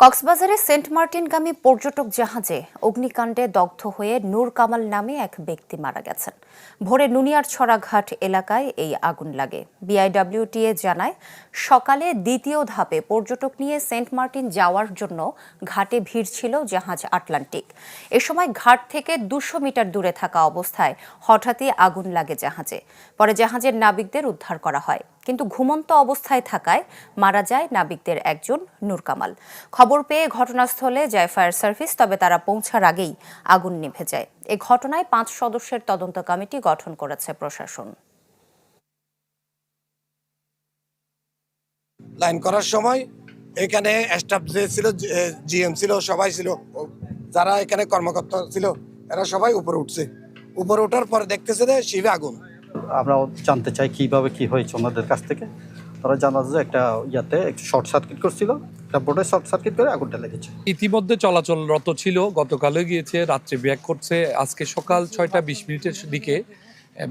কক্সবাজারে সেন্ট মার্টিনগামী পর্যটক জাহাজে অগ্নিকাণ্ডে দগ্ধ হয়ে নূর কামাল নামে এক ব্যক্তি মারা গেছেন। ভোরে নুনিয়ারছড়া ঘাট এলাকায় এই আগুন লাগে। বিআইডব্লিউটিএ জানায়, সকালে দ্বিতীয় ধাপে পর্যটক নিয়ে সেন্ট মার্টিন যাওয়ার জন্য ঘাটে ভিড় ছিল জাহাজ আটলান্টিক। এ সময় ঘাট থেকে 200 মিটার দূরে থাকা অবস্থায় হঠাৎই আগুন লাগে জাহাজে। পরে জাহাজের নাবিকদের উদ্ধার করা হয়, কিন্তু ঘুমন্ত অবস্থায় থাকায় মারা যায় নাবিকদের একজন নূর কামাল। খবর পেয়ে ঘটনাস্থলে যায় ফায়ার সার্ভিস, তবে তারা পৌঁছার আগেই আগুন নিভে যায়। এ ঘটনায় 5 সদস্যের তদন্ত কমিটি গঠন করেছে প্রশাসন। লাইন করার সময় এখানে স্টাফ যে ছিল, জিএম ছিল, সবাই ছিল, যারা এখানে কর্মকর্তা ছিল, এরা সবাই উপরে উঠছে। উপরে ওঠার পরে দেখতেছে যে শিবে আগুন। আমরা জানতে চাই কিভাবে কি হয়েছে ওনাদের কাছ থেকে। তারা জানা যায় একটা একটু শর্ট সার্কিট করছিল, একটা বোর্ডে শর্ট সার্কিট করে আগুনটা লেগেছে। ইতিমধ্যে চলাচলরত ছিল, গতকালও গিয়েছে, রাত্রে ব্যাক করছে। আজকে সকাল 6:20 দিকে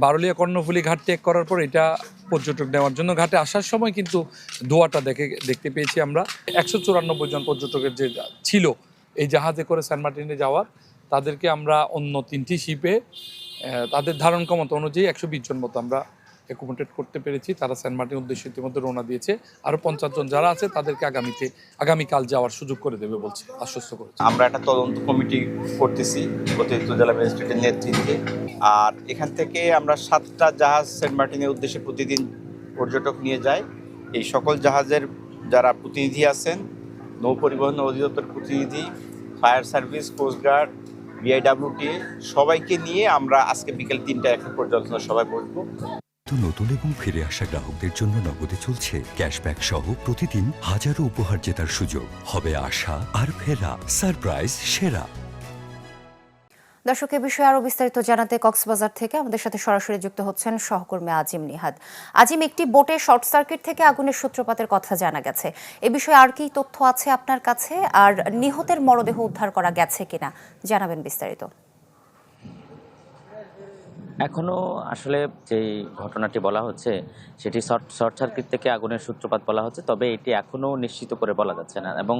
বারুলিয়া কর্ণফুলী ঘাট ত্যাগ করার পর এটা পর্যটক নেওয়ার জন্য ঘাটে আসার সময় কিন্তু ধোঁয়াটা দেখতে পেয়েছি আমরা। 194 জন পর্যটকের যে ছিল এই জাহাজে করে সেন্ট মার্টিনে যাওয়ার, তাদেরকে আমরা অন্য 3টি শিপে তাদের ধারণ ক্ষমতা অনুযায়ী 120 জন মতো আমরা অ্যাকোমোডেট করতে পেরেছি। তারা সেন্ট মার্টিন উদ্দেশ্যে ইতিমধ্যে রওনা দিয়েছে। আরও 50 জন যারা আছে তাদেরকে আগামীকাল যাওয়ার সুযোগ করে দেবে বলছে, আশ্বস্ত করেছে। আমরা একটা তদন্ত কমিটি করতেছি অতিরিক্ত জেলা ম্যাজিস্ট্রেটের নেতৃত্বে। আর এখান থেকে আমরা 7টা জাহাজ সেন্ট মার্টিনের উদ্দেশ্যে প্রতিদিন পর্যটক নিয়ে যাই। এই সকল জাহাজের যারা প্রতিনিধি আছেন, নৌ পরিবহন অধিদপ্তর প্রতিনিধি, ফায়ার সার্ভিস, কোস্টগার্ড, বিআইডব্লিউটিএ, সবাইকে নিয়ে আমরা আজকে বিকেল 3টায় একটা পর্যালোচনা সভায় বসবো। নতুন এবং ফিরে আসা গ্রাহকদের জন্য নগদে চলছে ক্যাশব্যাক সহ প্রতিদিন হাজারো উপহার জেতার সুযোগ। হবে আশা আর ফেরা, সারপ্রাইজ সেরা। দর্শক, এ বিষয়ে আরো বিস্তারিত জানাতে কক্সবাজার থেকে আমাদের সাথে সরাসরি যুক্ত হচ্ছেন সহকর্মী আজিম নিহাদ। আজিম, একটি বোটে শর্ট সার্কিট থেকে আগুনের সূত্রপাতের কথা জানা গেছে। এ বিষয়ে আর কি তথ্য আছে আপনার কাছে, আর নিহতের মরদেহ উদ্ধার করা গেছে কিনা জানাবেন বিস্তারিত। এখনো আসলে যেই ঘটনাটি বলা হচ্ছে সেটি শর্ট সার্কিট থেকে আগুনের সূত্রপাত বলা হচ্ছে, তবে এটি এখনো নিশ্চিত করে বলা যাচ্ছে না। এবং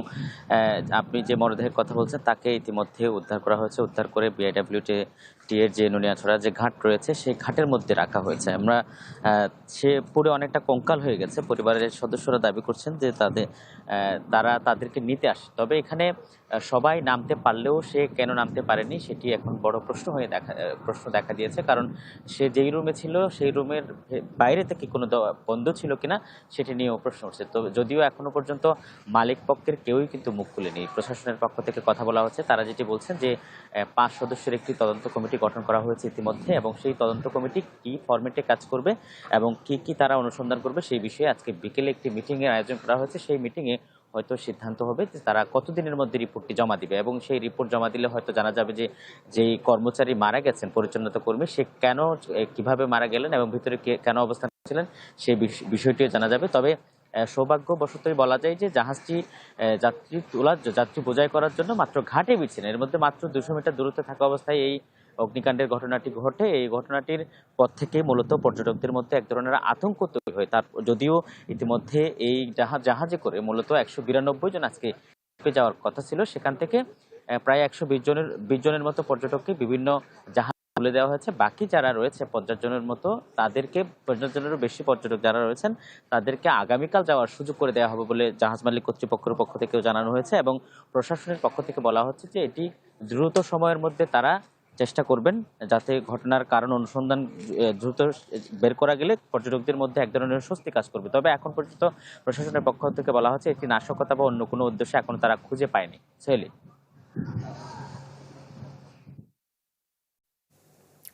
আপনি যে মরদেহের কথা বলছেন তাকে ইতিমধ্যে উদ্ধার করা হয়েছে। উদ্ধার করে বিআইডব্লিউটি এর যে নুনিয়াছড়া যে ঘাট রয়েছে সেই ঘাটের মধ্যে রাখা হয়েছে। আমরা সে পুরো অনেকটা কঙ্কাল হয়ে গেছে। পরিবারের সদস্যরা দাবি করছেন যে তারা তাদেরকে নিতে আসে, তবে এখানে সবাই নামতে পারলেও সে কেন নামতে পারেনি সেটি এখন বড় প্রশ্ন দেখা দিয়েছে। কারণ সে যেই রুমে ছিল সেই রুমের বাইরে থেকে কোনো বন্ধ ছিল কিনা সেটি নিয়েও প্রশ্ন উঠছে। তো যদিও এখনো পর্যন্ত মালিক পক্ষের কেউই কিন্তু মুখ খুলেনি। প্রশাসনের পক্ষ থেকে কথা বলা হচ্ছে, তারা যেটি বলছেন যে 5 সদস্যের একটি তদন্ত কমিটি গঠন করা হয়েছে ইতিমধ্যে, এবং সেই তদন্ত কমিটি কি ফরম্যাটে কাজ করবে এবং কি তারা অনুসন্ধান করবে সেই বিষয়ে আজকে বিকেলে একটি মিটিংয়ের আয়োজন করা হয়েছে। সেই মিটিংয়ে হয়তো সিদ্ধান্ত হবে যে তারা কতদিনের মধ্যে রিপোর্টটি জমা দিবে, এবং সেই রিপোর্ট জমা দিলে হয়তো জানা যাবে যে যেই কর্মচারী মারা গেছেন, পরিচ্ছন্নতা কর্মী, সে কিভাবে মারা গেলেন এবং ভিতরে কেন অবস্থান ছিলেন সেই বিষয়টিও জানা যাবে। তবে সৌভাগ্যবশতই বলা যায় যে জাহাজটি যাত্রী বোঝাই করার জন্য মাত্র ঘাটে ভিড়ছেন। এর মধ্যে মাত্র 200 মিটার দূরত্বে থাকা অবস্থায় এই অগ্নিকাণ্ডের ঘটনাটি ঘটে। এই ঘটনাটির পর থেকে মূলত পর্যটকদের মধ্যে এক ধরনের আতঙ্ক তৈরি হয়। তার যদিও ইতিমধ্যে এই জাহাজে করে মূলত 192 জন আজকে যাওয়ার কথা ছিল, সেখান থেকে প্রায় 120 জনের মতো পর্যটককে বিভিন্ন জাহাজ তুলে দেওয়া হয়েছে। বাকি যারা রয়েছে 50 জনের মতো, তাদেরকে 50 জনেরও বেশি পর্যটক যারা রয়েছেন তাদেরকে আগামীকাল যাওয়ার সুযোগ করে দেওয়া হবে বলে জাহাজ মালিক কর্তৃপক্ষের পক্ষ থেকেও জানানো হয়েছে। এবং প্রশাসনের পক্ষ থেকে বলা হচ্ছে যে এটি দ্রুত সময়ের মধ্যে তারা চেষ্টা করবেন যাতে ঘটনার কারণ অনুসন্ধান দ্রুত বের করা গেলে পর্যটকদের মধ্যে এক ধরনের স্বস্তি কাজ করবে। তবে এখন পর্যন্ত প্রশাসনের পক্ষ থেকে বলা হচ্ছে এটি নাশকতা বা অন্য কোনো উদ্দেশ্যে এখন তারা খুঁজে পায়নি। সেলি।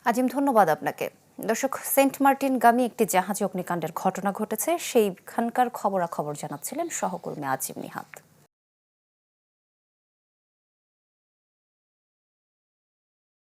আজিম, ধন্যবাদ আপনাকে। দর্শক, সেন্ট মার্টিনগামী একটি জাহাজে অগ্নিকাণ্ডের ঘটনা ঘটেছে, সেইখানকার খবরাখবর জানাচ্ছিলেন সহকর্মী আজিম নিহাদ।